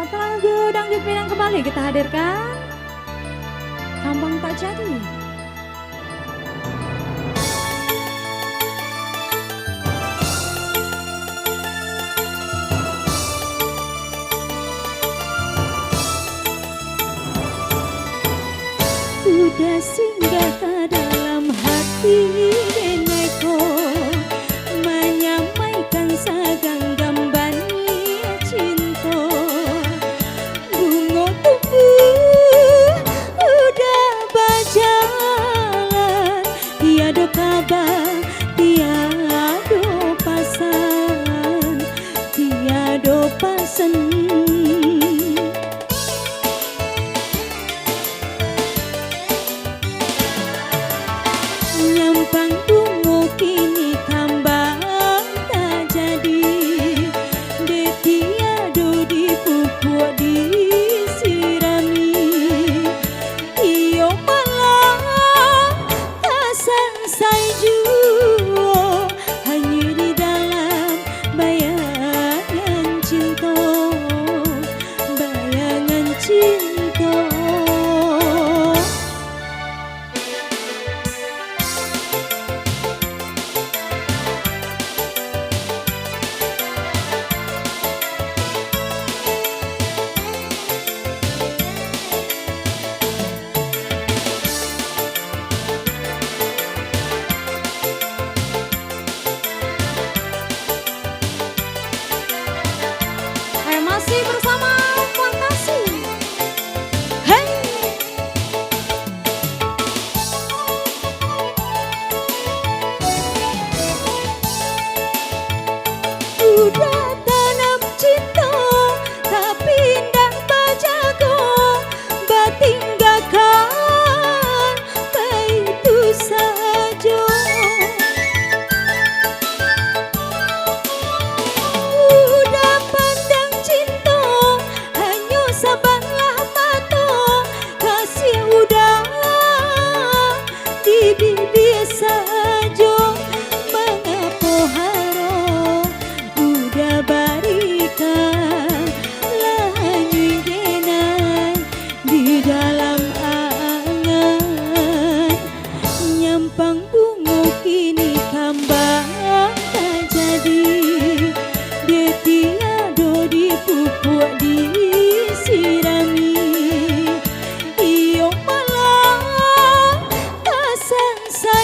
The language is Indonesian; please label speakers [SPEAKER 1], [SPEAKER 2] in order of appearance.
[SPEAKER 1] Satu lagu dangdut Minang kembali kita hadirkan. Sambang tak jadi.
[SPEAKER 2] Sudah singgah ke dalam hati deneko, menyamaikan segenggam bani cinta. Bunga tumbuh udah berjalan, tiada kabar, tiada pasan, tiada pasan. Nyampang bunga kini kambang tak jadi, dia tiada dipupuk disirami. Iyo malah tak selesai jua, hanya di dalam bayangan cinta, bayangan cinta.
[SPEAKER 1] Masih bersama Fantasi. Hey.
[SPEAKER 2] Udah tanam cinta tapi ndak berjaga, bertinggalkan begitu saja. Udah pandang cinta hanya sebelah mata, kasih udah di bibir saja. Mengapa harap udah berikan lahani genan di dalam angan. Nyampang bunga kini kambang tak jadi, dia tiada dipupuk disirami. Iyo malah tak selesai